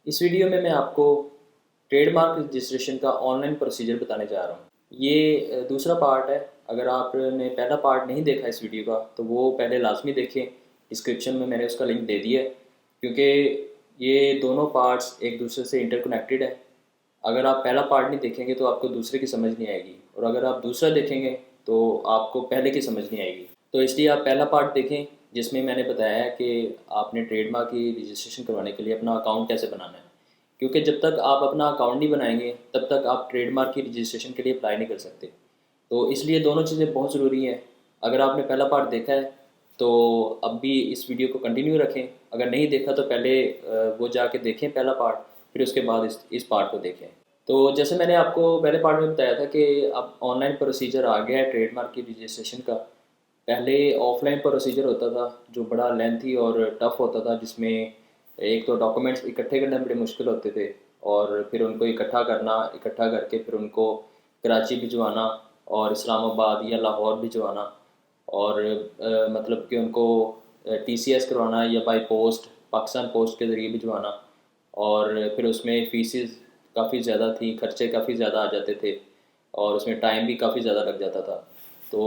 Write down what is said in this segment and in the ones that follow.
इस वीडियो में मैं आपको ट्रेडमार्क रजिस्ट्रेशन का ऑनलाइन प्रोसीजर बताने जा रहा हूँ। ये दूसरा पार्ट है। अगर आपने पहला पार्ट नहीं देखा इस वीडियो का तो वो पहले लाजमी देखें। डिस्क्रिप्शन में मैंने उसका लिंक दे दिया है, क्योंकि ये दोनों पार्ट्स एक दूसरे से इंटरकनेक्टेड है। अगर आप पहला पार्ट नहीं देखेंगे तो आपको दूसरे की समझ नहीं आएगी, और अगर आप दूसरा देखेंगे तो आपको पहले की समझ नहीं आएगी। तो इसलिए आप पहला पार्ट देखें, जिसमें मैंने बताया है कि आपने ट्रेडमार्क की रजिस्ट्रेशन करवाने के लिए अपना अकाउंट कैसे बनाना है। क्योंकि जब तक आप अपना अकाउंट नहीं बनाएंगे तब तक आप ट्रेडमार्क की रजिस्ट्रेशन के लिए अप्लाई नहीं कर सकते। तो इसलिए दोनों चीज़ें बहुत ज़रूरी हैं। अगर आपने पहला पार्ट देखा है तो अब भी इस वीडियो को कंटिन्यू रखें। अगर नहीं देखा तो पहले वो जाके देखें पहला पार्ट, फिर उसके बाद इस पार्ट को देखें। तो जैसे मैंने आपको पहले पार्ट में बताया था कि अब ऑनलाइन प्रोसीजर आ गया है ट्रेडमार्क की रजिस्ट्रेशन का। पहले ऑफलाइन प्रोसीजर होता था जो बड़ा लेंथी और टफ़ होता था, जिसमें एक तो डॉक्यूमेंट्स इकट्ठे करने बड़े मुश्किल होते थे, और फिर उनको इकट्ठा करके फिर उनको कराची भिजवाना और इस्लामाबाद या लाहौर भिजवाना, और मतलब कि उनको टीसीएस करवाना या बाई पोस्ट पाकिस्तान पोस्ट के ज़रिए भिजवाना। और फिर उसमें फ़ीसेस काफ़ी ज़्यादा थी, खर्चे काफ़ी ज़्यादा आ जाते थे, और उसमें टाइम भी काफ़ी ज़्यादा लग जाता था। तो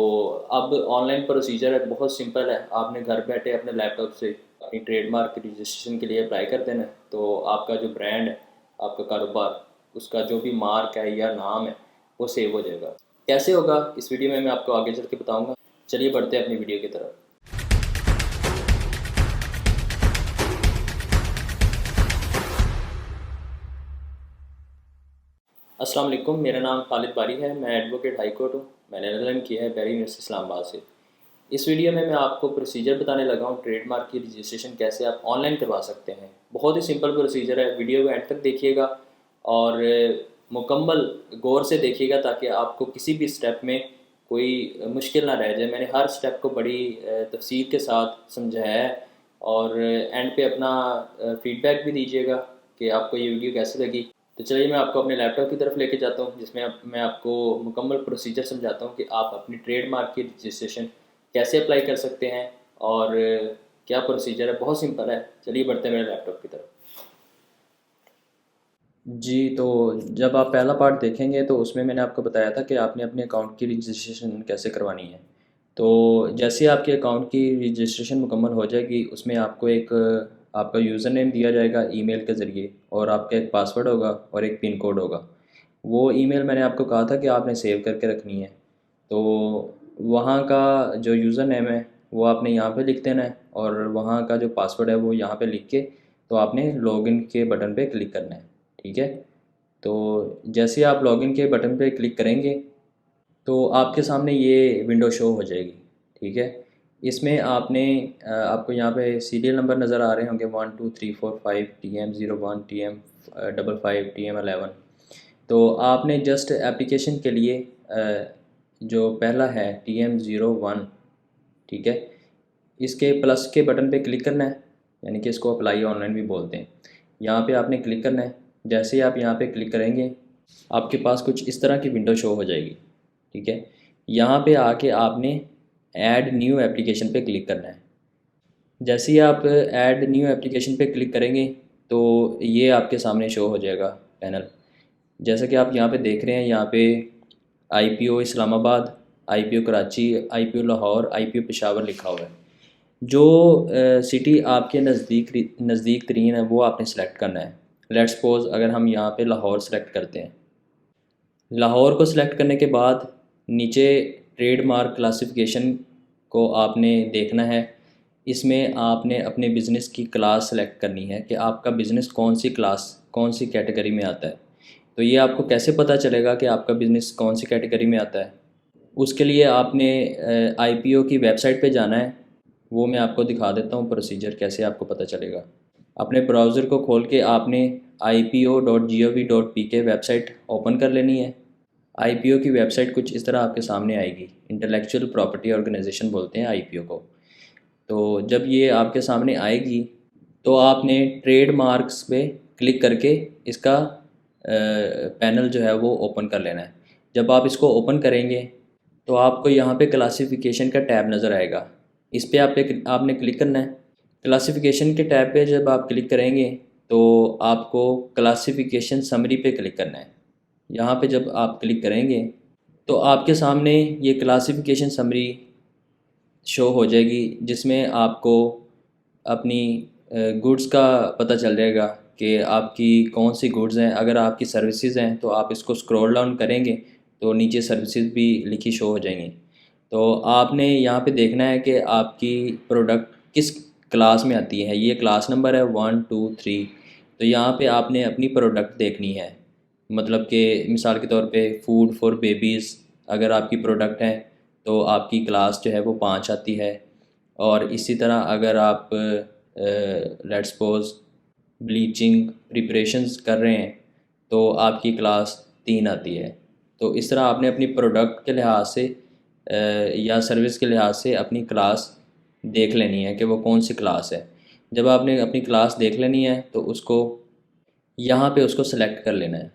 अब ऑनलाइन प्रोसीजर है, बहुत सिंपल है। आपने घर बैठे अपने लैपटॉप से अपनी ट्रेडमार्क रजिस्ट्रेशन के लिए अप्लाई कर देना है, तो आपका जो ब्रांड है, आपका कारोबार, उसका जो भी मार्क है या नाम है वो सेव हो जाएगा। कैसे होगा इस वीडियो में मैं आपको आगे चल के बताऊँगा। चलिए बढ़ते हैं अपनी वीडियो की तरफ। अस्सलाम वालेकुम, मेरा नाम खालिद बारी है। मैं एडवोकेट हाई कोर्ट हूँ। मैंने एलएलएम किया है बैरी यूनिवर्सिटी इस्लामाबाद से। इस वीडियो में मैं आपको प्रोसीजर बताने लगा हूँ ट्रेडमार्क की रजिस्ट्रेशन कैसे आप ऑनलाइन करवा सकते हैं। बहुत ही सिंपल प्रोसीजर है। वीडियो को एंड तक देखिएगा और मुकम्मल गौर से देखिएगा, ताकि आपको किसी भी स्टेप में कोई मुश्किल ना रह जाए। मैंने हर स्टेप को बड़ी तफसील के साथ समझाया है, और एंड पे अपना फीडबैक भी दीजिएगा कि आपको ये वीडियो कैसे लगी। तो चलिए मैं आपको अपने लैपटॉप की तरफ लेके जाता हूँ, जिसमें मैं आपको मुकम्मल प्रोसीजर समझाता हूँ कि आप अपनी ट्रेडमार्क की रजिस्ट्रेशन कैसे अप्लाई कर सकते हैं, और क्या प्रोसीजर है। बहुत सिंपल है। चलिए बढ़ते हैं मेरे लैपटॉप की तरफ। जी, तो जब आप पहला पार्ट देखेंगे तो उसमें मैंने आपको बताया था कि आपने अपने अकाउंट की रजिस्ट्रेशन कैसे करवानी है। तो जैसे आपके अकाउंट की रजिस्ट्रेशन मुकम्मल हो जाएगी, उसमें आपको एक आपका यूज़र नेम दिया जाएगा ईमेल के ज़रिए, और आपका एक पासवर्ड होगा और एक पिन कोड होगा। वो ईमेल मैंने आपको कहा था कि आपने सेव करके रखनी है। तो वहाँ का जो यूज़र नेम है वो आपने यहाँ पे लिख देना है, और वहाँ का जो पासवर्ड है वो यहाँ पे लिख के तो आपने लॉगिन के बटन पे क्लिक करना है। ठीक है। तो जैसे आप लॉगिन के बटन पे क्लिक करेंगे तो आपके सामने ये विंडो शो हो जाएगी। ठीक है। इसमें आपको यहाँ पे सीरियल नंबर नज़र आ रहे होंगे 1 2 3 4 5 TM01 TM55 TM11। तो आपने जस्ट एप्लीकेशन के लिए जो पहला है TM01, ठीक है, इसके प्लस के बटन पे क्लिक करना है, यानी कि इसको अप्लाई ऑनलाइन भी बोलते हैं। यहाँ पे आपने क्लिक करना है। जैसे ही आप यहाँ पे क्लिक करेंगे आपके पास कुछ इस तरह की विंडो शो हो जाएगी। ठीक है। यहाँ पे आके आपने ऐड न्यू एप्लीकेशन पे क्लिक करना है। जैसे ही आप ऐड न्यू एप्लीकेशन पे क्लिक करेंगे तो ये आपके सामने शो हो जाएगा पैनल। जैसा कि आप यहाँ पे देख रहे हैं, यहाँ पे IPO Islamabad, IPO Karachi, IPO Lahore, IPO Peshawar लिखा हुआ है। जो सिटी आपके नज़दीक तरीन है वो आपने सेलेक्ट करना है। लेट्स सपोज अगर हम यहाँ पे लाहौर सेलेक्ट करते हैं। लाहौर को सिलेक्ट करने के बाद नीचे ट्रेडमार्क क्लासिफिकेशन को आपने देखना है। इसमें आपने अपने बिज़नेस की क्लास सेलेक्ट करनी है कि आपका बिज़नेस कौन सी क्लास, कौन सी कैटेगरी में आता है। तो ये आपको कैसे पता चलेगा कि आपका बिज़नेस कौन सी कैटेगरी में आता है? उसके लिए आपने IPO की वेबसाइट पे जाना है। वो मैं आपको दिखा देता हूँ प्रोसीजर कैसे आपको पता चलेगा। अपने ब्राउज़र को खोल के आपने ipo.gov.pk वेबसाइट ओपन कर लेनी है। IPO की वेबसाइट कुछ इस तरह आपके सामने आएगी। इंटेलेक्चुअल प्रॉपर्टी ऑर्गेनाइजेशन बोलते हैं IPO को। तो जब ये आपके सामने आएगी तो आपने ट्रेडमार्क्स पे क्लिक करके इसका पैनल जो है वो ओपन कर लेना है। जब आप इसको ओपन करेंगे तो आपको यहाँ पे क्लासिफिकेशन का टैब नज़र आएगा। इस पे आपने क्लिक करना है। क्लासिफिकेशन के टैब पे जब आप क्लिक करेंगे तो आपको क्लासिफिकेशन समरी पे क्लिक करना है। यहाँ पे जब आप क्लिक करेंगे तो आपके सामने ये क्लासिफिकेशन समरी शो हो जाएगी, जिसमें आपको अपनी गुड्स का पता चल जाएगा कि आपकी कौन सी गुड्स हैं। अगर आपकी सर्विसेज हैं तो आप इसको स्क्रॉल डाउन करेंगे तो नीचे सर्विसेज भी लिखी शो हो जाएंगी। तो आपने यहाँ पे देखना है कि आपकी प्रोडक्ट किस क्लास में आती है। ये क्लास नंबर है 1 2 3। तो यहाँ पे आपने अपनी प्रोडक्ट देखनी है, मतलब कि मिसाल के तौर पे फूड फॉर बेबीज़ अगर आपकी प्रोडक्ट है तो आपकी क्लास जो है वो 5 आती है। और इसी तरह अगर आप लेट्स सपोज ब्लीचिंग प्रिपरेशंस कर रहे हैं तो आपकी क्लास 3 आती है। तो इस तरह आपने अपनी प्रोडक्ट के लिहाज से या सर्विस के लिहाज से अपनी क्लास देख लेनी है कि वो कौन सी क्लास है। जब आपने अपनी क्लास देख लेनी है तो उसको यहाँ पे उसको सेलेक्ट कर लेना है।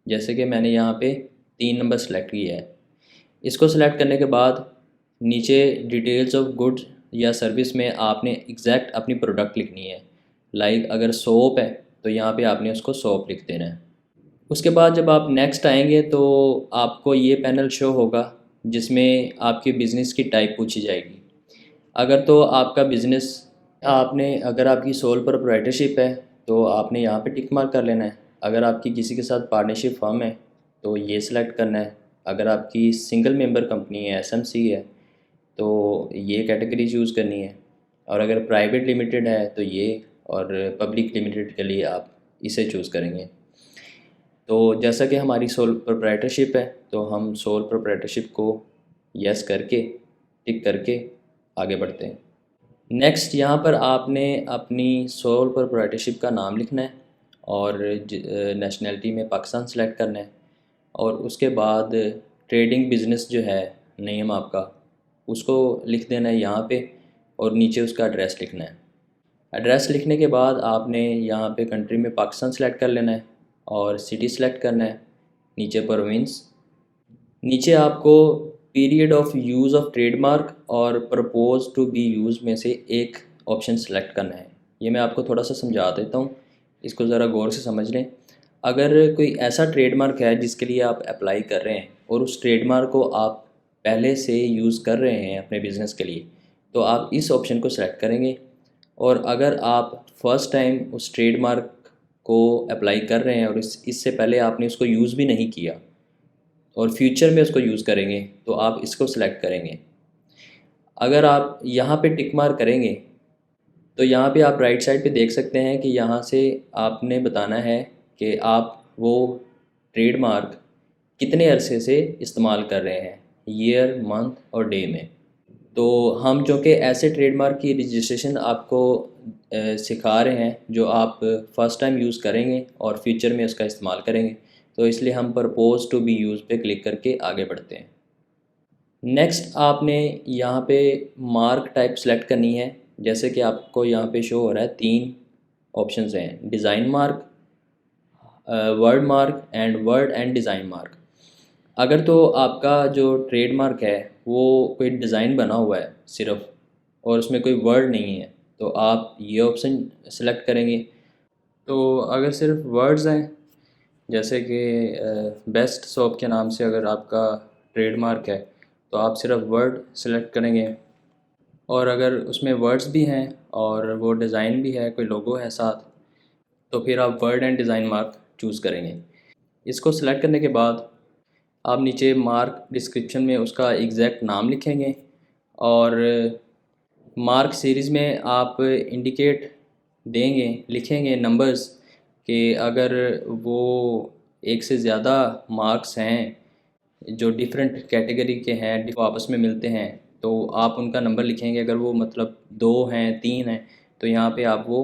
जैसे कि मैंने यहाँ पे 3 नंबर सेलेक्ट किया है। इसको सेलेक्ट करने के बाद नीचे डिटेल्स ऑफ गुड्स या सर्विस में आपने एग्जैक्ट अपनी प्रोडक्ट लिखनी है। लाइक अगर सोप है तो यहाँ पे आपने उसको सोप लिख देना है। उसके बाद जब आप नेक्स्ट आएंगे तो आपको ये पैनल शो होगा जिसमें आपके बिज़नेस की टाइप पूछी जाएगी। अगर तो आपका बिज़नेस आपने अगर आपकी सोल प्रोप्राइटरशिप है तो आपने यहाँ पे टिक मार्क कर लेना है। अगर आपकी किसी के साथ पार्टनरशिप फर्म है तो ये सिलेक्ट करना है। अगर आपकी सिंगल मेंबर कंपनी है एसएमसी है तो ये कैटेगरी चूज़ करनी है। और अगर प्राइवेट लिमिटेड है तो ये, और पब्लिक लिमिटेड के लिए आप इसे चूज़ करेंगे। तो जैसा कि हमारी सोल प्रोप्राइटरशिप है तो हम सोल प्रोप्राइटरशिप को यस करके टिक करके आगे बढ़ते हैं। नेक्स्ट यहाँ पर आपने अपनी सोल प्रोप्राइटरशिप का नाम लिखना है और नेशनैलिटी में पाकिस्तान सेलेक्ट करना है। और उसके बाद ट्रेडिंग बिज़नेस जो है नेम आपका उसको लिख देना है यहाँ पे, और नीचे उसका एड्रेस लिखना है। एड्रेस लिखने के बाद आपने यहाँ पे कंट्री में पाकिस्तान सेलेक्ट कर लेना है और सिटी सेलेक्ट करना है। नीचे प्रोविंस, नीचे आपको period of use of trademark और प्रपोज टू बी यूज़ में से एक ऑप्शन सेलेक्ट करना है। ये मैं आपको थोड़ा सा समझा देता हूँ, इसको ज़रा गौर से समझ लें। अगर कोई ऐसा ट्रेडमार्क है जिसके लिए आप अप्लाई कर रहे हैं और उस ट्रेडमार्क को आप पहले से यूज़ कर रहे हैं अपने बिज़नेस के लिए, तो आप इस ऑप्शन को सेलेक्ट करेंगे। और अगर आप फर्स्ट टाइम उस ट्रेडमार्क को अप्लाई कर रहे हैं और इससे पहले आपने उसको यूज़ भी नहीं किया और फ्यूचर में उसको यूज़ करेंगे तो आप इसको सेलेक्ट करेंगे। अगर आप यहाँ पे टिक मार्क करेंगे तो यहाँ पे आप राइट साइड पे देख सकते हैं कि यहाँ से आपने बताना है कि आप वो ट्रेडमार्क कितने अरसे से इस्तेमाल कर रहे हैं, ईयर मंथ और डे में। तो हम जो कि ऐसे ट्रेडमार्क की रजिस्ट्रेशन आपको सिखा रहे हैं जो आप फ़र्स्ट टाइम यूज़ करेंगे और फ्यूचर में उसका इस्तेमाल करेंगे, तो इसलिए हम प्रपोज टू बी यूज़ पे क्लिक करके आगे बढ़ते हैं। नेक्स्ट आपने यहाँ पे मार्क टाइप सेलेक्ट करनी है। जैसे कि आपको यहाँ पे शो हो रहा है 3 ऑप्शंस हैं, design mark, word mark and design mark. अगर तो आपका जो ट्रेडमार्क है वो कोई डिज़ाइन बना हुआ है सिर्फ और उसमें कोई वर्ड नहीं है तो आप ये ऑप्शन सेलेक्ट करेंगे। तो अगर सिर्फ वर्ड्स हैं, जैसे कि बेस्ट सोप के नाम से अगर आपका ट्रेडमार्क है तो आप सिर्फ वर्ड सेलेक्ट करेंगे। और अगर उसमें वर्ड्स भी हैं और वो डिज़ाइन भी है, कोई लोगो है साथ, तो फिर आप word and design mark choose करेंगे। इसको सेलेक्ट करने के बाद आप नीचे मार्क डिस्क्रिप्शन में उसका एग्जैक्ट नाम लिखेंगे और मार्क सीरीज़ में आप इंडिकेट देंगे, लिखेंगे नंबर्स कि अगर वो एक से ज़्यादा मार्क्स हैं जो डिफरेंट कैटेगरी के हैं, वो आपस में मिलते हैं, तो आप उनका नंबर लिखेंगे। अगर वो मतलब 2 हैं 3 हैं तो यहाँ पे आप वो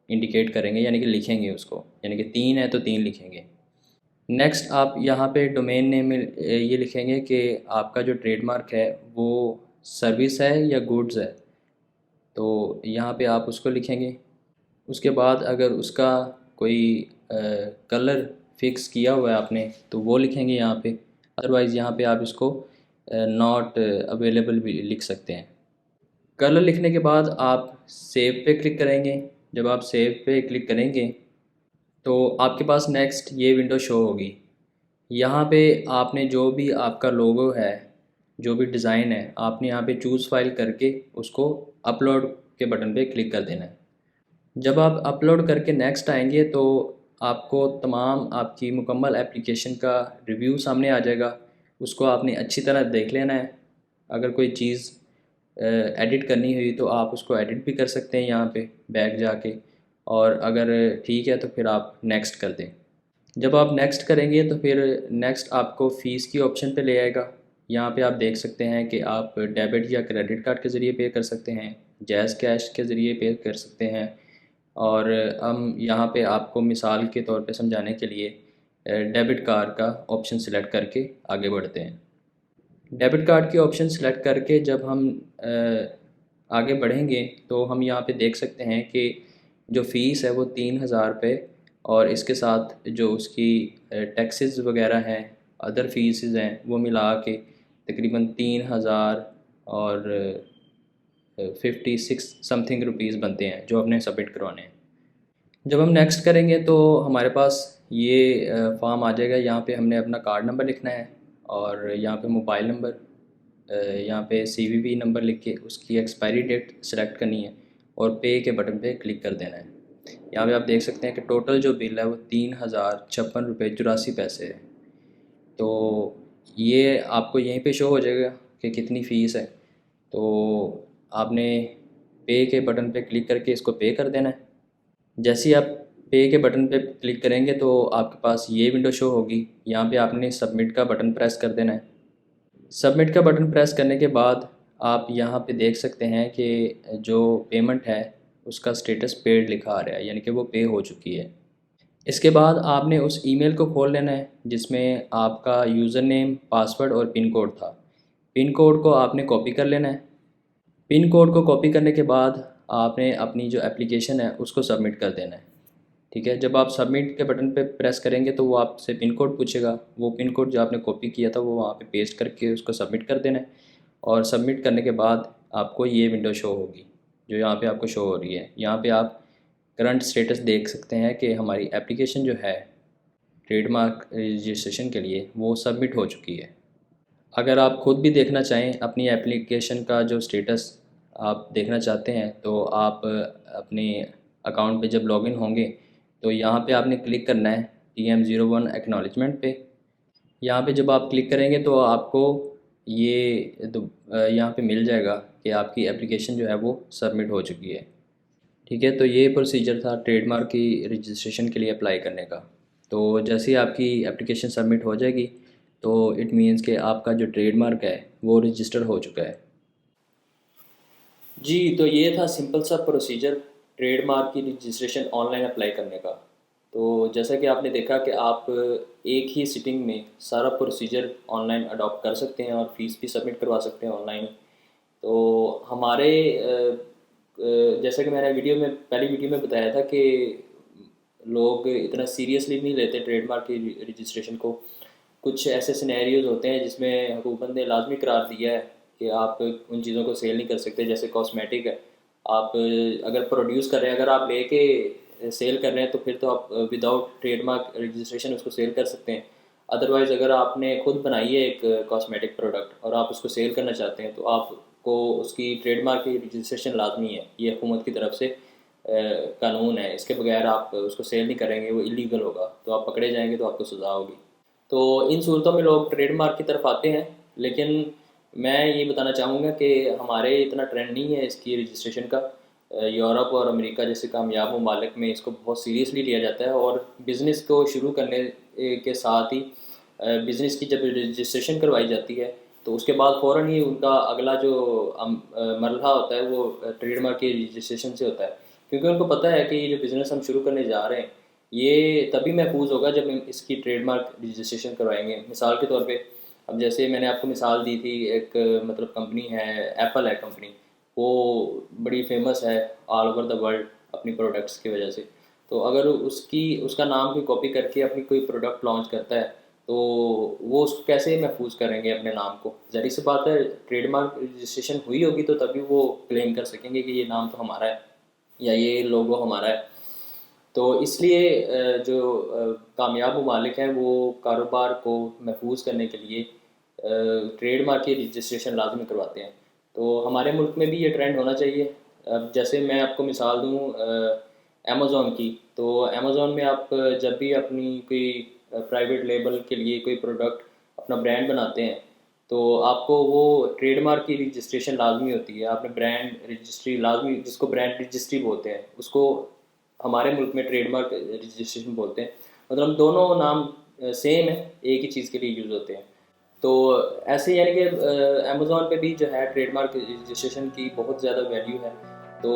इंडिकेट करेंगे, यानी कि लिखेंगे उसको, यानी कि 3 है तो 3 लिखेंगे। नेक्स्ट आप यहाँ पे डोमेन नेम में ये लिखेंगे कि आपका जो ट्रेडमार्क है वो सर्विस है या गुड्स है, तो यहाँ पे आप उसको लिखेंगे। उसके बाद अगर उसका कोई कलर फिक्स किया हुआ है आपने तो वो लिखेंगे यहाँ पे, अदरवाइज़ यहाँ पे आप इसको नॉट अवेलेबल भी लिख सकते हैं। कलर लिखने के बाद आप सेव पे क्लिक करेंगे। जब आप सेव पे क्लिक करेंगे तो आपके पास नेक्स्ट ये विंडो शो होगी। यहाँ पे आपने जो भी आपका लोगो है, जो भी डिज़ाइन है, आपने यहाँ पे चूज़ फाइल करके उसको अपलोड के बटन पे क्लिक कर देना है। जब आप अपलोड करके नेक्स्ट आएंगे तो आपको तमाम आपकी मुकम्मल एप्लीकेशन का रिव्यू सामने आ जाएगा। उसको आपने अच्छी तरह देख लेना है। अगर कोई चीज़ एडिट करनी हुई तो आप उसको एडिट भी कर सकते हैं यहाँ पे बैक जाके, और अगर ठीक है तो फिर आप नेक्स्ट कर दें। जब आप नेक्स्ट करेंगे तो फिर नेक्स्ट आपको फ़ीस की ऑप्शन पे ले आएगा। यहाँ पे आप देख सकते हैं कि आप डेबिट या क्रेडिट कार्ड के ज़रिए पे कर सकते हैं, जैज़ कैश के ज़रिए पे कर सकते हैं। और हम यहाँ पे आपको मिसाल के तौर पे समझाने के लिए डेबिट कार्ड का ऑप्शन सेलेक्ट करके आगे बढ़ते हैं। डेबिट कार्ड की ऑप्शन सेलेक्ट करके जब हम आगे बढ़ेंगे तो हम यहाँ पे देख सकते हैं कि जो फ़ीस है वो 3000 रुपये, और इसके साथ जो उसकी टैक्सेस वगैरह हैं, अदर फीसेस हैं, वो मिला के तकरीबन 3000 और 56 समथिंग रुपीज़ बनते हैं जो आपने सबमिट करवाने हैं। जब हम नेक्स्ट करेंगे तो हमारे पास ये फॉर्म आ जाएगा। यहाँ पे हमने अपना कार्ड नंबर लिखना है, और यहाँ पे मोबाइल नंबर, यहाँ पे CVV नंबर लिख के उसकी एक्सपायरी डेट सेलेक्ट करनी है और पे के बटन पे क्लिक कर देना है। यहाँ पे आप देख सकते हैं कि टोटल जो बिल है वो 3056 रुपये 84 पैसे है। तो ये आपको यहीं पे शो हो जाएगा कि कितनी फ़ीस है। तो आपने पे के बटन पे क्लिक करके इसको पे कर देना है। जैसे ही आप पे के बटन पे क्लिक करेंगे तो आपके पास ये विंडो शो होगी। यहाँ पे आपने सबमिट का बटन प्रेस कर देना है। सबमिट का बटन प्रेस करने के बाद आप यहाँ पे देख सकते हैं कि जो पेमेंट है उसका स्टेटस पेड लिखा आ रहा है, यानी कि वो पे हो चुकी है। इसके बाद आपने उस ईमेल को खोल लेना है जिसमें आपका यूज़र नेम, पासवर्ड और पिन कोड था। पिन कोड को आपने कॉपी कर लेना है। पिन कोड को कॉपी करने के बाद आपने अपनी जो एप्लीकेशन है उसको सबमिट कर देना है। ठीक है, जब आप सबमिट के बटन पे प्रेस करेंगे तो वो आपसे पिन कोड पूछेगा। वो पिन कोड जो आपने कॉपी किया था वो वहाँ पे पेस्ट करके उसको सबमिट कर देना है। और सबमिट करने के बाद आपको ये विंडो शो होगी जो यहाँ पे आपको शो हो रही है। यहाँ पे आप करंट स्टेटस देख सकते हैं कि हमारी एप्लीकेशन जो है ट्रेडमार्क रजिस्ट्रेशन के लिए वो सबमिट हो चुकी है। अगर आप खुद भी देखना चाहें अपनी एप्लीकेशन का जो स्टेटस आप देखना चाहते हैं तो आप अपने अकाउंट पे जब लॉगिन होंगे तो यहाँ पे आपने क्लिक करना है TM01 एक्नॉलेजमेंट पे। यहाँ पे जब आप क्लिक करेंगे तो आपको ये यहाँ पे मिल जाएगा कि आपकी एप्लीकेशन जो है वो सबमिट हो चुकी है। ठीक है, तो ये प्रोसीजर था ट्रेडमार्क की रजिस्ट्रेशन के लिए अप्लाई करने का। तो जैसे ही आपकी एप्लीकेशन सबमिट हो जाएगी तो इट मीन्स कि आपका जो ट्रेडमार्क है वो रजिस्टर हो चुका है। जी, तो ये था सिंपल सा प्रोसीजर ट्रेडमार्क की रजिस्ट्रेशन ऑनलाइन अप्लाई करने का। तो जैसा कि आपने देखा कि आप एक ही सिटिंग में सारा प्रोसीजर ऑनलाइन अडॉप्ट कर सकते हैं और फीस भी सबमिट करवा सकते हैं ऑनलाइन। तो हमारे जैसा कि मैंने पहली वीडियो में बताया था कि लोग इतना सीरियसली नहीं लेते ट्रेडमार्क की रजिस्ट्रेशन को। कुछ ऐसे सिनेरियोज होते हैं जिसमें हुकूमत ने लाजमी करार दिया है कि आप उन चीज़ों को सेल नहीं कर सकते। जैसे कॉस्मेटिक है, आप अगर प्रोड्यूस कर रहे हैं, अगर आप लेके सेल कर रहे हैं तो फिर तो आप विदाउट ट्रेडमार्क रजिस्ट्रेशन उसको सेल कर सकते हैं। अदरवाइज़ अगर आपने खुद बनाई है एक कॉस्मेटिक प्रोडक्ट और आप उसको सेल करना चाहते हैं तो आपको उसकी ट्रेडमार्क की रजिस्ट्रेशन लाजमी है। ये हुकूमत की तरफ से कानून है। इसके बगैर आप उसको सेल नहीं करेंगे, वो इलीगल होगा, तो आप पकड़े जाएंगे तो आपको सज़ा होगी। तो इन सूरतों में लोग ट्रेडमार्क की तरफ आते हैं, लेकिन मैं ये बताना चाहूँगा कि हमारे इतना ट्रेंड नहीं है इसकी रजिस्ट्रेशन का। यूरोप और अमेरिका जैसे कामयाब ममालिक में इसको बहुत सीरियसली लिया जाता है, और बिज़नेस को शुरू करने के साथ ही बिज़नेस की जब रजिस्ट्रेशन करवाई जाती है तो उसके बाद फ़ौरन ही उनका अगला जो मरहला होता है वो ट्रेडमार्क की रजिस्ट्रेशन से होता है। क्योंकि उनको पता है कि ये जो बिज़नेस हम शुरू करने जा रहे हैं ये तभी महफूज होगा जब हम इसकी ट्रेडमार्क रजिस्ट्रेशन करवाएंगे। मिसाल के तौर पे अब जैसे मैंने आपको मिसाल दी थी, एक मतलब कंपनी है, एप्पल है कंपनी, वो बड़ी फेमस है ऑल ओवर द वर्ल्ड अपनी प्रोडक्ट्स की वजह से। तो अगर उसका नाम कोई कॉपी करके अपनी कोई प्रोडक्ट लॉन्च करता है तो वो उसको कैसे महफूज करेंगे अपने नाम को? ज़ाहिर सी बात है ट्रेडमार्क रजिस्ट्रेशन हुई होगी तो तभी वो क्लेम कर सकेंगे कि ये नाम तो हमारा है या ये लोगो हमारा है। तो इसलिए कामयाब ममालिक हैं वो कारोबार को महफूज करने के लिए ट्रेडमार्क की रजिस्ट्रेशन लाजमी करवाते हैं। तो हमारे मुल्क में भी ये ट्रेंड होना चाहिए। अब जैसे मैं आपको मिसाल दूँ अमेज़ॉन की, तो अमेज़ॉन में आप जब भी अपनी कोई प्राइवेट लेबल के लिए कोई प्रोडक्ट अपना ब्रांड बनाते हैं, तो आपको वो ट्रेडमार्क की रजिस्ट्रेशन लाजमी होती है। आपने ब्रांड रजिस्ट्री लाजमी, जिसको ब्रांड रजिस्ट्री बोलते हैं, उसको हमारे मुल्क में ट्रेडमार्क रजिस्ट्रेशन बोलते हैं। मतलब दोनों नाम सेम है, एक ही चीज़ के लिए यूज़ होते हैं। तो ऐसे यानी कि अमेज़ॉन पे भी जो है ट्रेडमार्क रजिस्ट्रेशन की बहुत ज़्यादा वैल्यू है। तो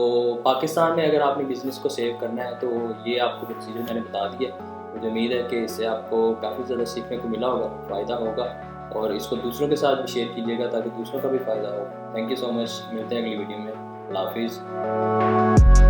पाकिस्तान में अगर आपने बिज़नेस को सेव करना है तो ये आपको प्रोसीजर मैंने बता दिया। मुझे उम्मीद है कि इससे आपको काफ़ी ज़्यादा सीखने को मिला होगा, फ़ायदा होगा, और इसको दूसरों के साथ भी शेयर कीजिएगा ताकि दूसरों का भी फ़ायदा हो। थैंक यू सो मच, मिलते हैं अगली वीडियो में। अल्लाह हाफिज़।